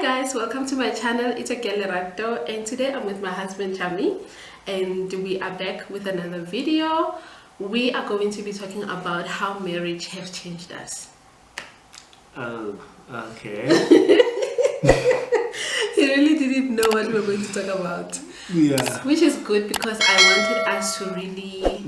guys, welcome to my channel. It's a Lerato, and today I'm with my husband Chami, and we are back with another video. We are going to be talking about how marriage has changed us. Oh, okay. He really didn't know what we were going to talk about. Yeah. Which is good because I wanted us to really,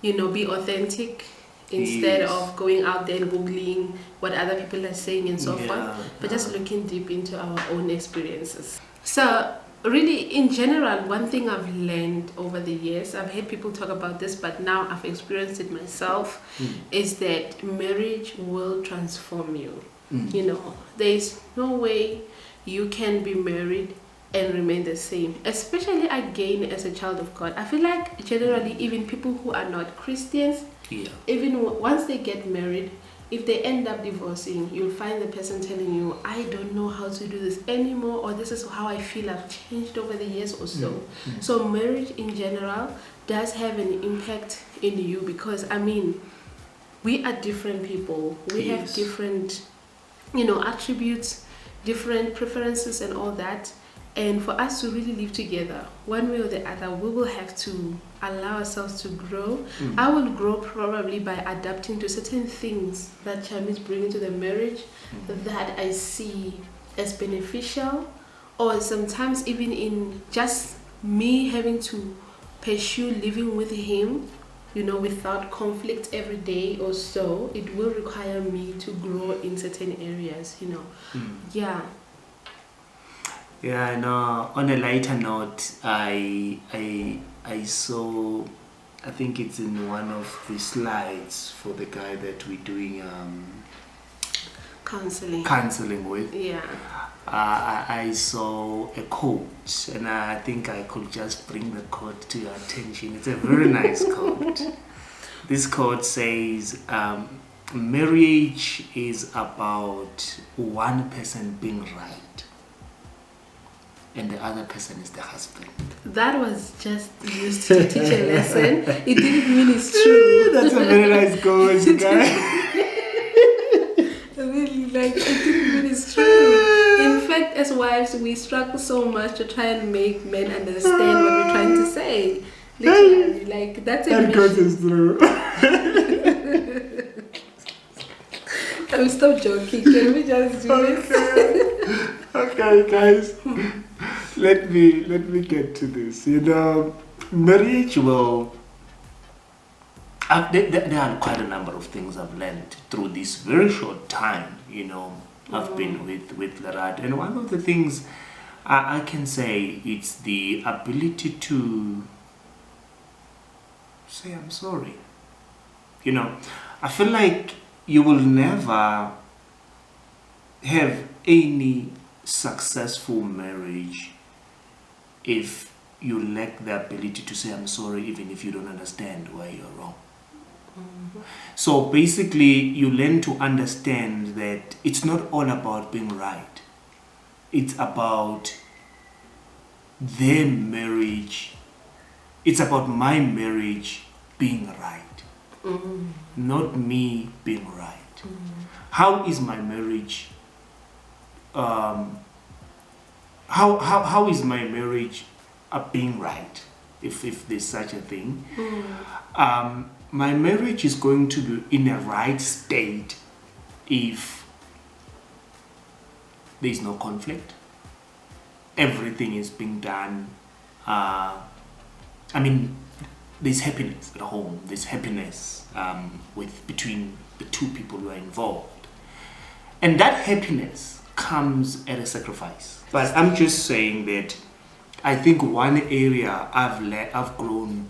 be authentic instead of going out there and googling what other people are saying and so forth, but just looking deep into our own experiences. So really, in general, one thing I've learned over the years, I've heard people talk about this, but now I've experienced it myself, is that marriage will transform you. There's no way you can be married and remain the same, especially again as a child of God. I feel like generally even people who are not Christians, even once they get married, if they end up divorcing, you'll find the person telling you, I don't know how to do this anymore, or this is how I feel, I've changed over the years or so. So marriage in general does have an impact in you because, we are different people. We have different, attributes, different preferences and all that. And for us to really live together, one way or the other, we will have to allow ourselves to grow. I will grow probably by adapting to certain things that Chami is bringing to the marriage that I see as beneficial, or sometimes even in just me having to pursue living with him, without conflict every day or so. It will require me to grow in certain areas, Yeah, and on a lighter note, I saw, I think it's in one of the slides for the guy that we're doing counseling with. Yeah. I saw a quote, and I think I could just bring the quote to your attention. It's a very nice quote. This quote says, marriage is about one person being right, and the other person is the husband. That was just used to teach a lesson. It didn't mean it's true. That's a very nice quote, guys. Really, it didn't mean it's true. In fact, as wives, we struggle so much to try and make men understand what we're trying to say. Literally, that's a That quote is true. I'm still joking. Can we just do this? Okay, guys. Let me get to this. Marriage will. There are quite a number of things I've learned through this very short time. I've been with Lerad, and one of the things I can say, it's the ability to say I'm sorry. I feel like you will never have any successful marriage if you lack the ability to say I'm sorry, even if you don't understand why you're wrong. So basically, you learn to understand that it's not all about being right. It's about their marriage. It's about my marriage being right, not me being right. How is my marriage? How is my marriage being right, if there's such a thing? My marriage is going to be in a right state if there's no conflict. Everything is being done. There's happiness at home. There's happiness between the two people who are involved, and that happiness comes at a sacrifice. But I'm just saying that I think one area I've grown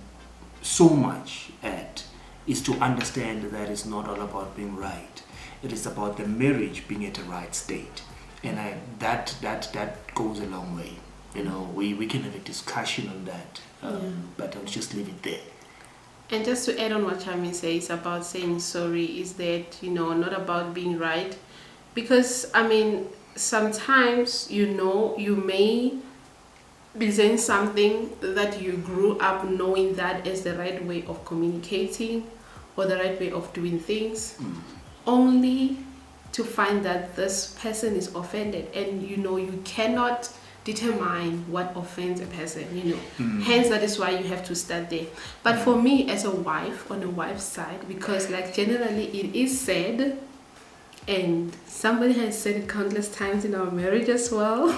so much at is to understand that it's not all about being right. It is about the marriage being at a right state, and that goes a long way. We can have a discussion on that, but I'll just leave it there. And just to add on what Chami says about saying sorry, is that not about being right, because sometimes you may be saying something that you grew up knowing that is the right way of communicating or the right way of doing things, only to find that this person is offended, and you cannot determine what offends a person, hence that is why you have to start there. But for me as a wife, on a wife's side, because like generally it is said, and somebody has said it countless times in our marriage as well,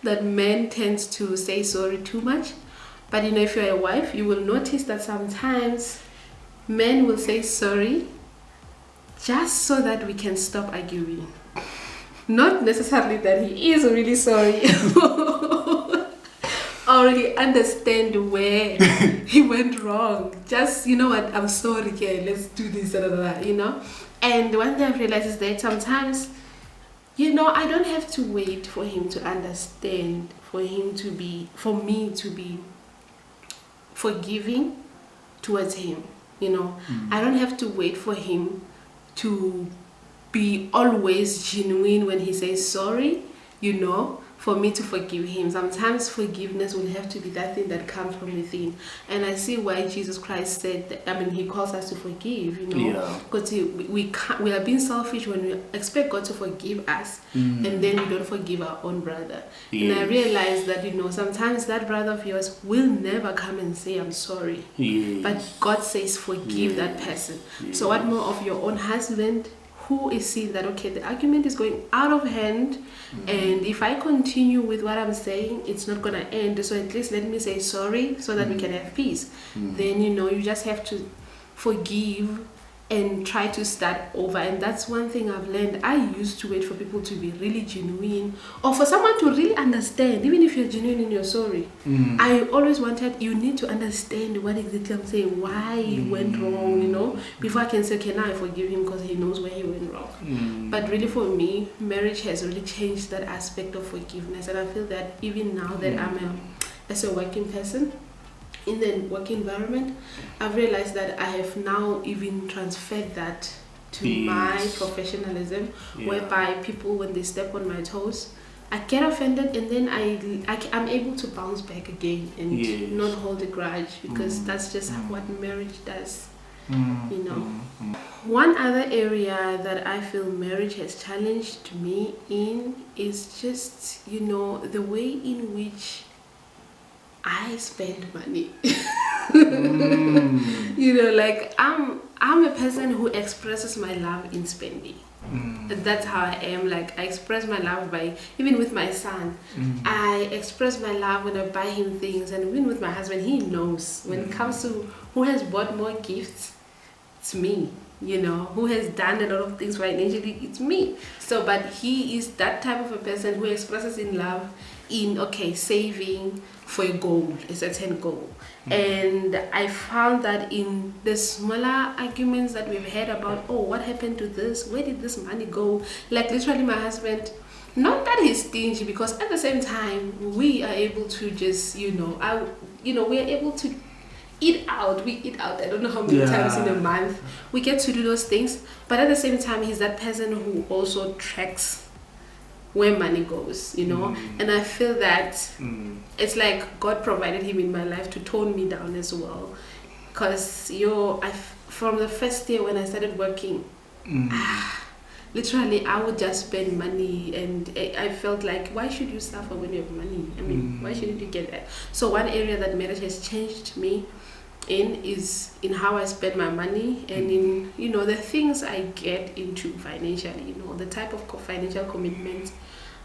that men tends to say sorry too much. But if you're a wife, you will notice that sometimes men will say sorry just so that we can stop arguing. Not necessarily that he is really sorry or he understand where he went wrong. Just, what, I'm sorry, yeah, let's do this, And one thing I've realized is that sometimes, I don't have to wait for him to understand, for me to be forgiving towards him. I don't have to wait for him to be always genuine when he says sorry, for me to forgive him. Sometimes forgiveness will have to be that thing that comes from within. And I see why Jesus Christ said that, he calls us to forgive, because we are being selfish when we expect God to forgive us, and then we don't forgive our own brother. Yes. And I realize that, sometimes that brother of yours will never come and say, I'm sorry. Yes. But God says, forgive that person. Yes. So what more of your own husband, who is seeing that, okay, the argument is going out of hand, and if I continue with what I'm saying, it's not going to end. So at least let me say sorry so that we can have peace. Then, you just have to forgive and try to start over. And that's one thing I've learned. I used to wait for people to be really genuine, or for someone to really understand, even if you're genuine in your sorry. I always wanted, you need to understand what exactly I'm saying, why he went wrong, before I can say, okay, now I forgive him because he knows where he went wrong. But really for me, marriage has really changed that aspect of forgiveness. And I feel that even now that I'm as a working person, in the work environment, I've realized that I have now even transferred that to my professionalism, whereby people, when they step on my toes, I get offended, and then I'm able to bounce back again and not hold a grudge, because that's just what marriage does. One other area that I feel marriage has challenged me in is just, the way in which I spend money. Like I'm a person who expresses my love in spending. That's how I am. Like, I express my love by, even with my son, I express my love when I buy him things. And even with my husband, he knows when it comes to who has bought more gifts, it's me. Who has done a lot of things financially, it's me. So, but he is that type of a person who expresses in love in, saving for a goal, a certain goal. And I found that in the smaller arguments that we've had about, what happened to this? Where did this money go? Like, literally my husband, not that he's stingy, because at the same time, we are able to just, we are able to eat out. We eat out, I don't know how many times in a month. We get to do those things. But at the same time, he's that person who also tracks where money goes, and I feel that it's like God provided him in my life to tone me down as well, because from the first year when I started working, literally I would just spend money, and I felt like, why should you suffer when you have money? I mean, why shouldn't you get that? So one area that marriage has changed me in is in how I spend my money, and in the things I get into financially, the type of financial commitments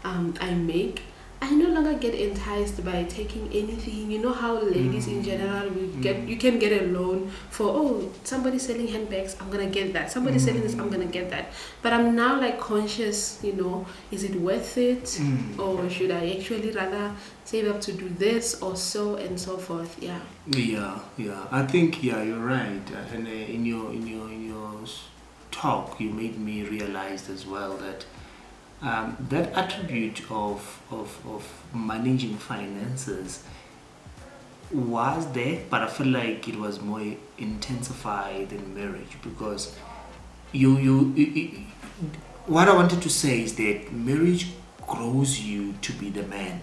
I make. I no longer get enticed by taking anything. You know how ladies in general, you can get a loan for, somebody selling handbags, I'm gonna get that. Somebody selling this, I'm gonna get that. But I'm now like conscious, is it worth it, or should I actually rather save up to do this or so and so forth? Yeah. I think you're right. And in your talk, you made me realize as well that that attribute of managing finances was there, but I feel like it was more intensified in marriage, because what I wanted to say is that marriage grows you to be the man,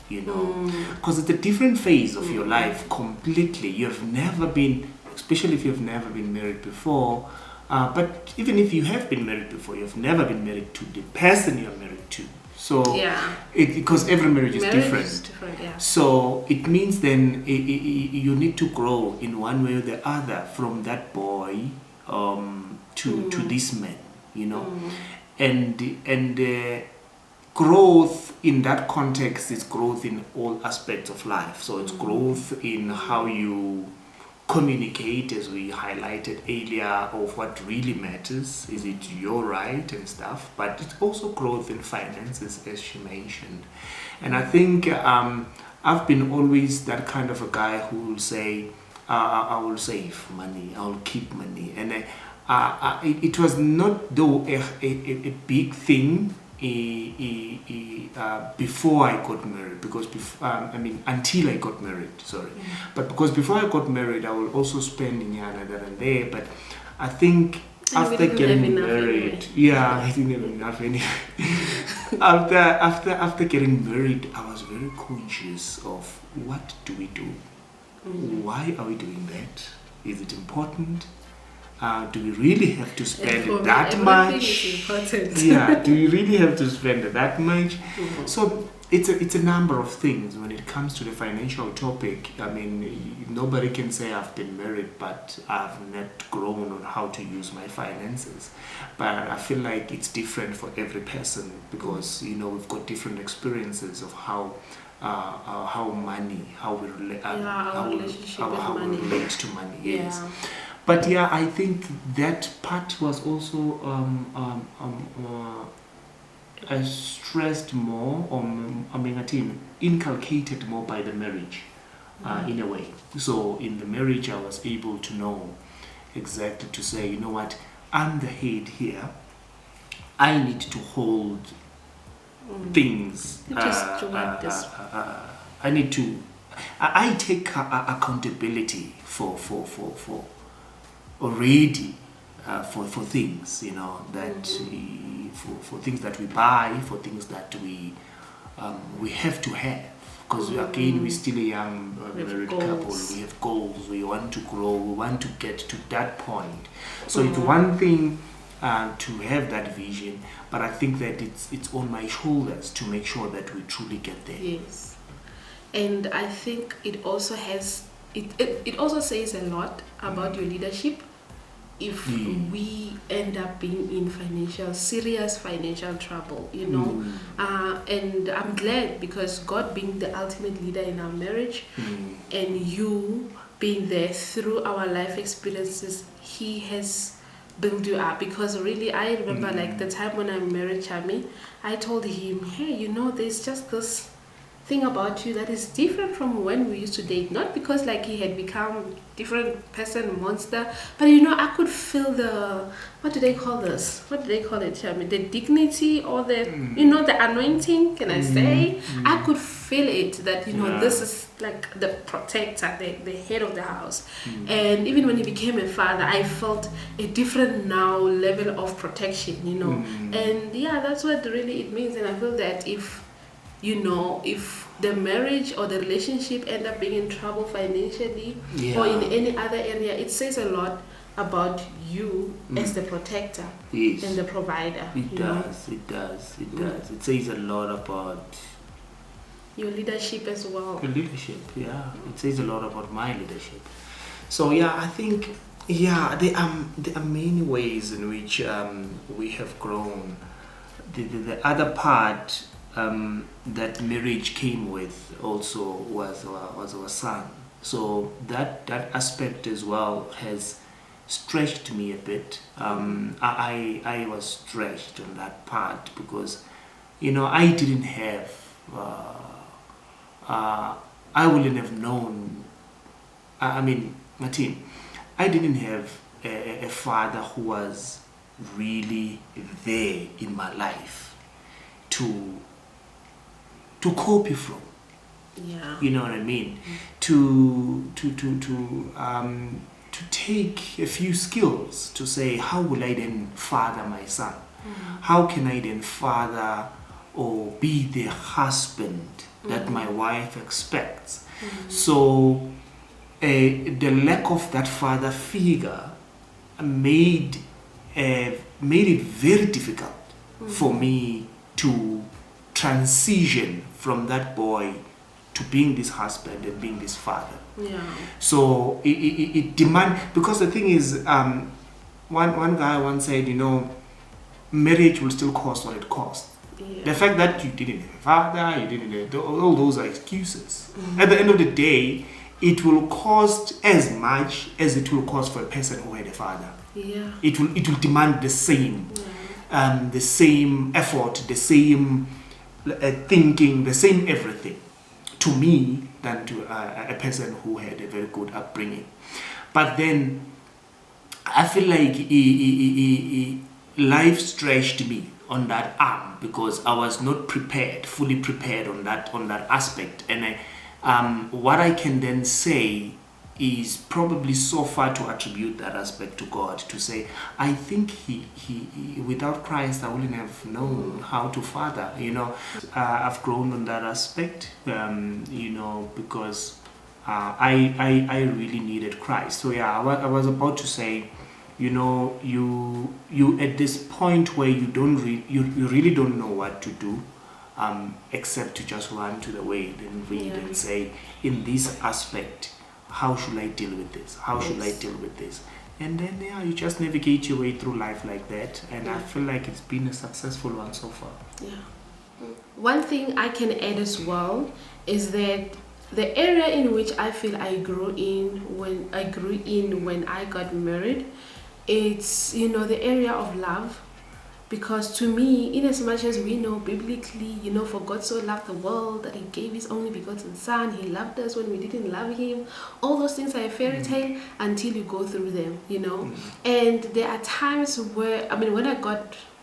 because it's a different phase of your life completely. You've never been, especially if you've never been married before, But even if you have been married before, you've never been married to the person you're married to. So, because every marriage is different. Yeah. So it means then you need to grow in one way or the other from that boy to this man, you know, and growth in that context is growth in all aspects of life. So it's growth in how you communicate, as we highlighted earlier, of what really matters. Is it your right and stuff? But it's also growth in finances, as she mentioned. And I think I've been always that kind of a guy who will say, I will save money, I'll keep money. And it was not though a big thing before I got married, because until I got married, sorry. But because before I got married, I will also spend in Yana there and there. But I think after getting married, I didn't have enough anyway. after getting married, I was very conscious of what do we do? Why are we doing that? Is it important? Do we really have to spend that much? Yeah, do we really have to spend that much? So it's a number of things when it comes to the financial topic. I mean, nobody can say I've been married, but I've not grown on how to use my finances. But I feel like it's different for every person, because we've got different experiences of how money, how we relate to money. Yes. But I think that part was also stressed more, inculcated more by the marriage, in a way. So in the marriage, I was able to know exactly to say, you know what, I'm the head here. I need to hold things. I need to. I take accountability for already for things, that for things that we buy, for things that we have to have, because again we're still a young married couple. We have goals, we want to grow, we want to get to that point. So it's one thing to have that vision, but I think that it's on my shoulders to make sure that we truly get there. Yes. And I think it also has it also says a lot about your leadership if we end up being in serious financial trouble, and I'm glad, because God being the ultimate leader in our marriage, and you being there through our life experiences, He has built you up. Because really, I remember like the time when I married Chami, I told him, hey, there's just this thing about you that is different from when we used to date. Not because like he had become different person, monster, but I could feel the, what do they call this? What do they call it? The dignity, or the the anointing. Can I say? I could feel it that this is like the protector, the head of the house. And even when he became a father, I felt a different now level of protection. And that's what really it means. And I feel that if the marriage or the relationship end up being in trouble financially or in any other area, it says a lot about you as the protector and the provider. It does. It says a lot about your leadership as well. Your leadership, it says a lot about my leadership. So I think there are many ways in which we have grown. The other part that marriage came with also was our son. So that aspect as well has stretched me a bit. I was stretched on that part because I didn't have I wouldn't have known. Martin, I didn't have a father who was really there in my life to copy from. You know what I mean? To take a few skills to say, how will I then father my son? How can I then father or be the husband that my wife expects? So the lack of that father figure made made it very difficult for me to transition from that boy to being this husband and being this father. Yeah. So it demand, because the thing is, one guy once said, marriage will still cost what it costs. Yeah. The fact that you didn't have a father, you didn't have, all those are excuses. At the end of the day, it will cost as much as it will cost for a person who had a father. Yeah. It will demand the same, the same effort, the same thinking, the same everything to me than to a person who had a very good upbringing. But then I feel like life stretched me on that arm because I was not fully prepared on that aspect. And what I can then say is probably so far to attribute that aspect to God, to say, I think he without Christ I wouldn't have known how to father. I've grown on that aspect, because I really needed Christ. So yeah, I was about to say, you at this point where you really don't know what to do, except to just run to the Word and read and say, in this aspect, how should I deal with this? How should I deal with this? And then you just navigate your way through life like that. And I feel like it's been a successful one so far. Yeah. One thing I can add as well is that the area in which I feel I grew in when I got married, it's the area of love. Because to me, in as much as we know biblically, for God so loved the world that he gave his only begotten son, he loved us when we didn't love him, all those things are a fairy tale until you go through them, And there are times where,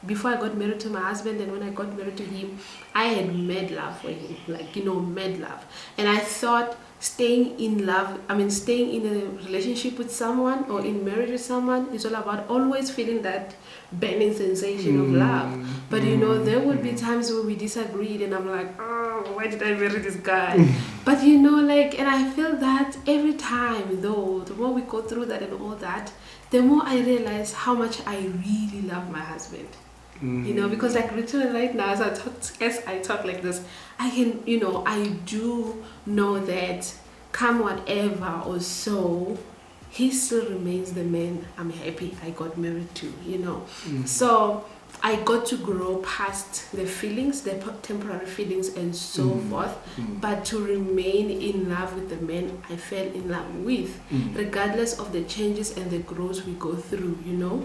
before I got married to my husband and when I got married to him, I had mad love for him, mad love. And I thought staying in a relationship with someone or in marriage with someone is all about always feeling that burning sensation of love. But there would be times where we disagreed and I'm like, oh, why did I marry this guy? But and I feel that every time though, the more we go through that and all that, the more I realize how much I really love my husband. Because literally right now as I talk like this, I can, I do know that come whatever or so, he still remains the man I'm happy I got married to, So I got to grow past the feelings, the temporary feelings and so forth, but to remain in love with the man I fell in love with, regardless of the changes and the growth we go through,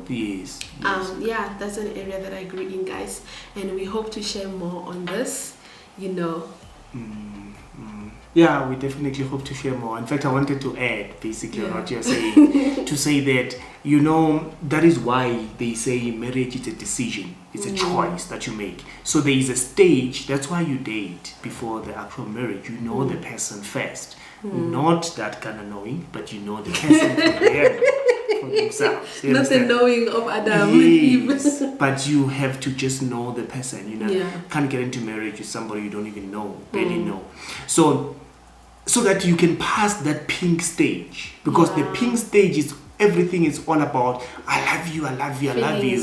Yes. That's an area that I grew in, guys, and we hope to share more on this, Yeah, we definitely hope to share more. In fact, I wanted to add basically on what you're saying, to say that, that is why they say marriage is a decision. It's a choice that you make. So there is a stage, that's why you date before the actual marriage. You know the person first. Not that kind of knowing, but you know the person for themselves. Not the knowing of Adam. Yes, but you have to just know the person. Can't get into marriage with somebody you don't even know, barely know. So that you can pass that pink stage, because the pink stage is everything is all about I love you, I love you, I love you.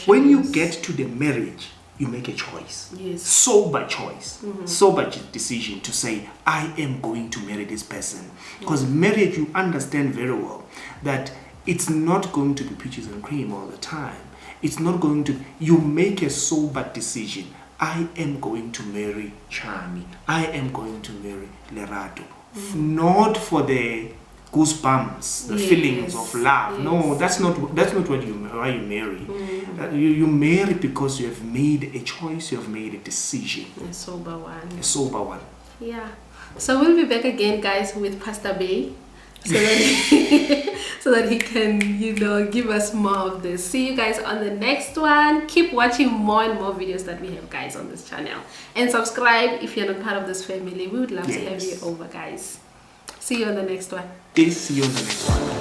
When you get to the marriage, you make a choice. Yes. Sober choice. Sober decision to say, I am going to marry this person. Because marriage, you understand very well that it's not going to be peaches and cream all the time. It's not going to, you make a sober decision. I am going to marry Chami. I am going to marry Lerato. Not for the goosebumps, the feelings of love. Yes. No, that's not why you marry. You marry because you have made a choice, you have made a decision. A sober one. A sober one. Yeah. So we'll be back again, guys, with Pastor Bay. So that, so that he can, give us more of this. See you guys on the next one. Keep watching more and more videos that we have, guys, on this channel. And subscribe if you're not part of this family. We would love to have you over, guys. See you on the next one. See you on the next one.